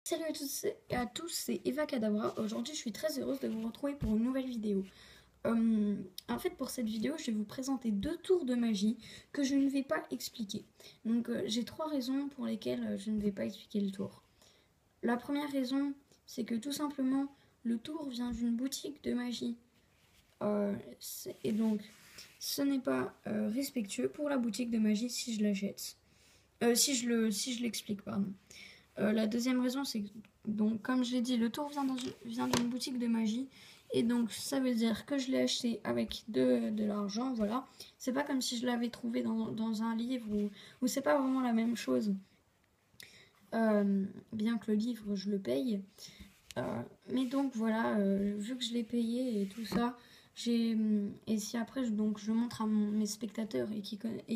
Salut à tous c'est Eva Kadabra. Aujourd'hui, je suis très heureuse de vous retrouver pour une nouvelle vidéo. En fait, pour cette vidéo, je vais vous présenter 2 tours de magie que je ne vais pas expliquer. Donc, j'ai 3 raisons pour lesquelles je ne vais pas expliquer le tour. La première raison, c'est que tout simplement, le tour vient d'une boutique de magie. Et donc, ce n'est pas respectueux pour la boutique de magie si je l'achète. Si je l'explique, pardon. La deuxième raison, c'est que, donc, comme je l'ai dit, le tour vient d'une boutique de magie. Et donc, ça veut dire que je l'ai acheté avec de l'argent, voilà. C'est pas comme si je l'avais trouvé dans un livre où c'est pas vraiment la même chose. Bien que le livre, je le paye. Mais donc, voilà, vu que je l'ai payé et tout ça, et si après, donc, je montre à mes spectateurs et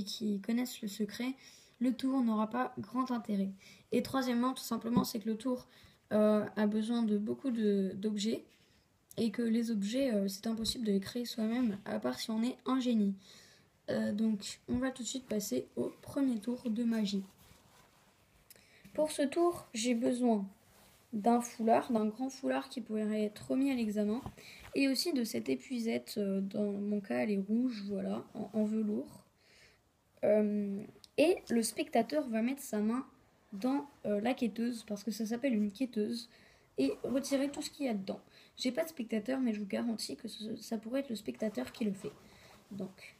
qui connaissent le secret, le tour n'aura pas grand intérêt. Et troisièmement, tout simplement, c'est que le tour a besoin de beaucoup d'objets et que les objets, c'est impossible de les créer soi-même, à part si on est un génie. Donc, on va tout de suite passer au premier tour de magie. Pour ce tour, j'ai besoin d'un foulard, d'un grand foulard qui pourrait être remis à l'examen, et aussi de cette épuisette, dans mon cas elle est rouge, voilà, en velours. Et le spectateur va mettre sa main dans la quêteuse, parce que ça s'appelle une quêteuse, et retirer tout ce qu'il y a dedans. J'ai pas de spectateur, mais je vous garantis que ça pourrait être le spectateur qui le fait. Donc,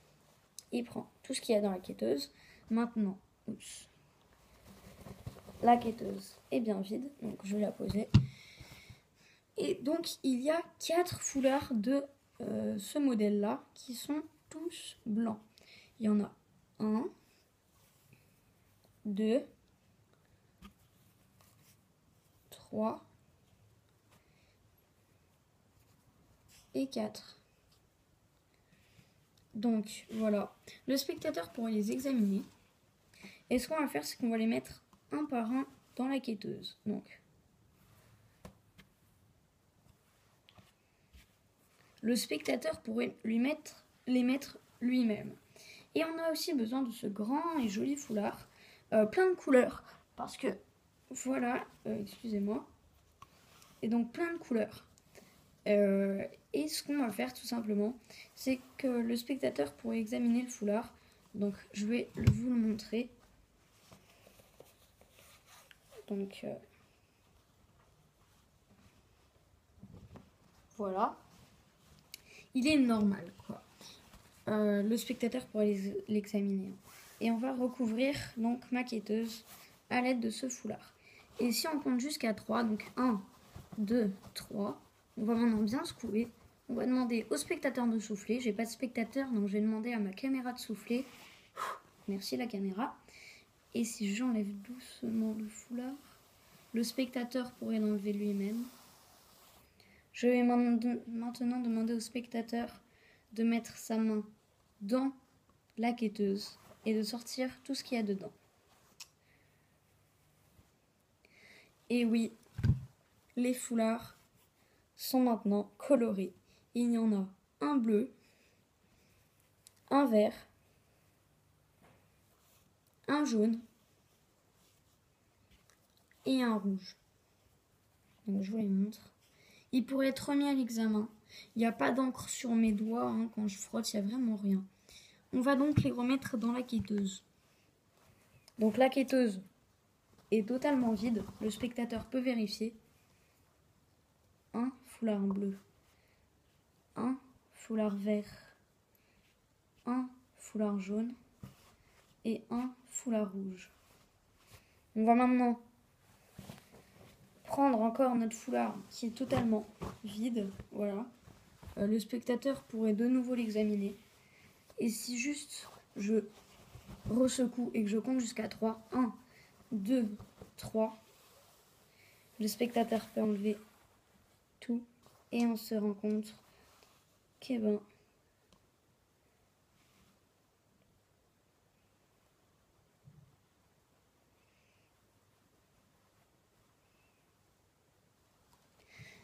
il prend tout ce qu'il y a dans la quêteuse. Maintenant, la quêteuse est bien vide, donc je vais la poser. Et donc, il y a 4 foulards de ce modèle-là qui sont tous blancs. Il y en a 1, 2, 3 et 4. Donc, voilà. Le spectateur pourra les examiner. Et ce qu'on va faire, c'est qu'on va les mettre un par un dans la quêteuse. Donc, le spectateur pourrait les mettre lui-même. Et on a aussi besoin de ce grand et joli foulard, plein de couleurs, parce que, voilà, excusez-moi, et donc plein de couleurs. Et ce qu'on va faire tout simplement, c'est que le spectateur pourrait examiner le foulard. Donc je vais vous le montrer. Donc voilà. Il est normal, quoi. Le spectateur pourrait l'examiner. Et on va recouvrir donc ma quêteuse à l'aide de ce foulard. Et si on compte jusqu'à 3, donc 1, 2, 3, on va maintenant bien secouer. On va demander au spectateur de souffler. J'ai pas de spectateur, donc je vais demander à ma caméra de souffler. Merci la caméra. Et si j'enlève doucement le foulard, le spectateur pourrait l'enlever lui-même. Je vais maintenant demander au spectateur de mettre sa main dans la quêteuse et de sortir tout ce qu'il y a dedans. Et oui, les foulards sont maintenant colorés. Il y en a un bleu, un vert, un jaune et un rouge. Donc je vous les montre. Il pourrait être remis à l'examen. Il n'y a pas d'encre sur mes doigts, hein, quand je frotte, il n'y a vraiment rien. On va donc les remettre dans la quêteuse. Donc la quêteuse est totalement vide. Le spectateur peut vérifier. Un foulard bleu, un foulard vert, un foulard jaune et un foulard rouge. On va maintenant prendre encore notre foulard qui est totalement vide. Voilà. Le spectateur pourrait de nouveau l'examiner. Et si juste je ressecoue et que je compte jusqu'à 3, 1, 2, 3, le spectateur peut enlever tout et on se rend compte qu'eh ben,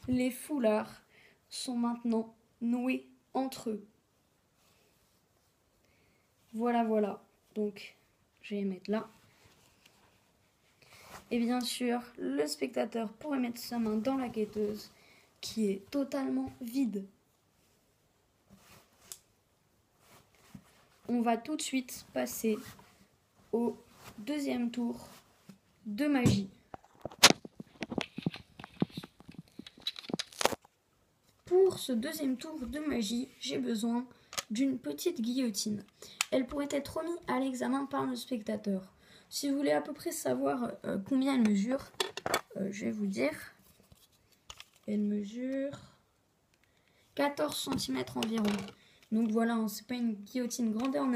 les foulards sont maintenant noués entre eux. Voilà. Donc, je vais les mettre là. Et bien sûr, le spectateur pourrait mettre sa main dans la quêteuse qui est totalement vide. On va tout de suite passer au deuxième tour de magie. Pour ce deuxième tour de magie, j'ai besoin d'une petite guillotine. Elle pourrait être remise à l'examen par le spectateur. Si vous voulez à peu près savoir combien elle mesure, je vais vous dire. Elle mesure 14 cm environ. Donc voilà, hein, c'est pas une guillotine grandeur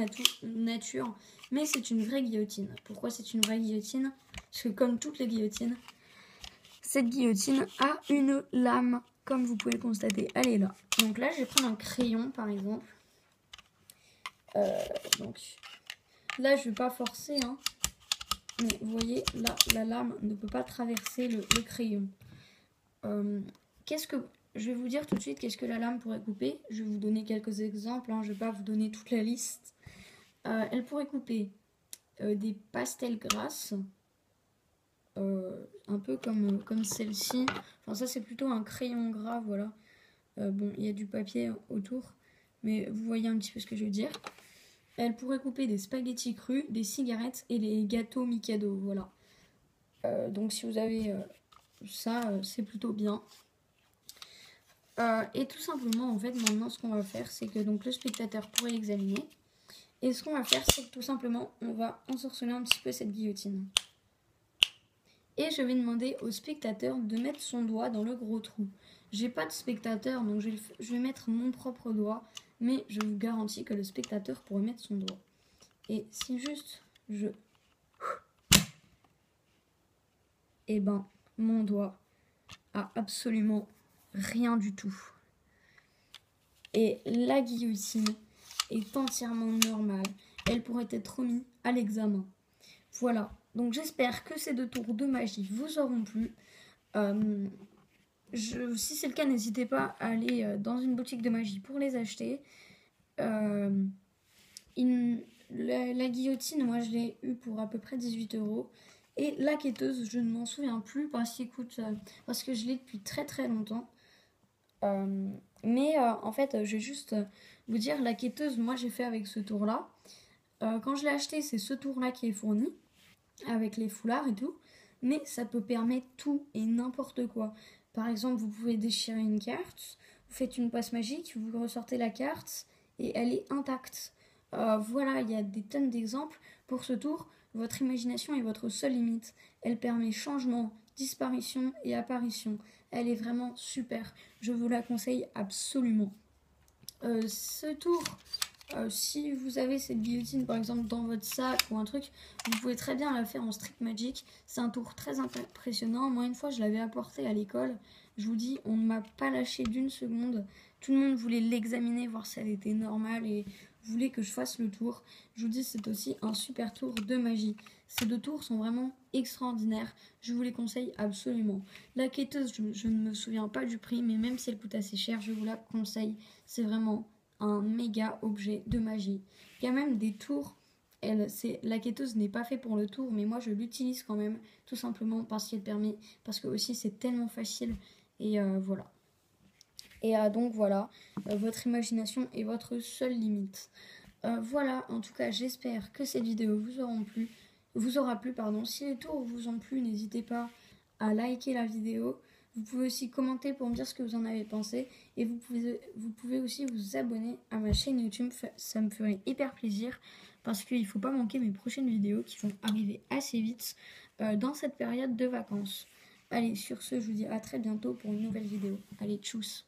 nature, mais c'est une vraie guillotine. Pourquoi c'est une vraie guillotine? Parce que comme toutes les guillotines, cette guillotine a une lame, comme vous pouvez le constater. Elle est là. Donc là, je vais prendre un crayon, par exemple. Donc là, je vais pas forcer, hein. Mais vous voyez, là, la lame ne peut pas traverser le crayon. Je vais vous dire tout de suite qu'est-ce que la lame pourrait couper. Je vais vous donner quelques exemples, hein. Je ne vais pas vous donner toute la liste. Elle pourrait couper des pastels grasses, un peu comme celle-ci. Enfin, ça, c'est plutôt un crayon gras, voilà. Bon, il y a du papier autour, mais vous voyez un petit peu ce que je veux dire. Elle pourrait couper des spaghettis crus, des cigarettes et les gâteaux Mikado, voilà. Donc, si vous avez ça, c'est plutôt bien. Et tout simplement, en fait, maintenant, ce qu'on va faire, c'est que donc, le spectateur pourrait l'examiner. Et ce qu'on va faire, c'est que tout simplement, on va ensorceler un petit peu cette guillotine. Et je vais demander au spectateur de mettre son doigt dans le gros trou. J'ai pas de spectateur, donc je vais mettre mon propre doigt. Mais je vous garantis que le spectateur pourrait mettre son doigt. Et si juste je... Eh ben, mon doigt a absolument rien du tout. Et la guillotine est entièrement normale. Elle pourrait être remise à l'examen. Voilà. Donc j'espère que ces 2 tours de magie vous auront plu. Si c'est le cas, n'hésitez pas à aller dans une boutique de magie pour les acheter. La guillotine, moi je l'ai eu pour à peu près 18 €. Et la quêteuse, je ne m'en souviens plus parce que je l'ai depuis très très longtemps. Mais en fait, je vais juste vous dire, la quêteuse, moi j'ai fait avec ce tour-là. Quand je l'ai acheté, c'est ce tour-là qui est fourni, avec les foulards et tout. Mais ça peut permettre tout et n'importe quoi. Par exemple, vous pouvez déchirer une carte, vous faites une passe magique, vous ressortez la carte et elle est intacte. Voilà, il y a des tonnes d'exemples. Pour ce tour, votre imagination est votre seule limite. Elle permet changement, disparition et apparition. Elle est vraiment super. Je vous la conseille absolument. Ce tour, si vous avez cette guillotine par exemple dans votre sac ou un truc, vous pouvez très bien la faire en Street Magic. C'est un tour très impressionnant. Moi, une fois, je l'avais apporté à l'école. Je vous dis, on ne m'a pas lâché d'une seconde. Tout le monde voulait l'examiner, voir si elle était normale et voulait que je fasse le tour. Je vous dis, c'est aussi un super tour de magie. Ces 2 tours sont vraiment extraordinaires. Je vous les conseille absolument. La quêteuse, je ne me souviens pas du prix, mais même si elle coûte assez cher, je vous la conseille. C'est vraiment un méga objet de magie. Il y a même des tours. La quêteuse n'est pas faite pour le tour, mais moi je l'utilise quand même, tout simplement parce que aussi c'est tellement facile. Et voilà. Et donc voilà, votre imagination est votre seule limite. Voilà, en tout cas, j'espère que cette vidéo vous aura plu. Si les tours vous ont plu, n'hésitez pas à liker la vidéo. Vous pouvez aussi commenter pour me dire ce que vous en avez pensé. Et vous pouvez aussi vous abonner à ma chaîne YouTube. Ça me ferait hyper plaisir parce qu'il ne faut pas manquer mes prochaines vidéos qui vont arriver assez vite dans cette période de vacances. Allez, sur ce, je vous dis à très bientôt pour une nouvelle vidéo. Allez, tchuss!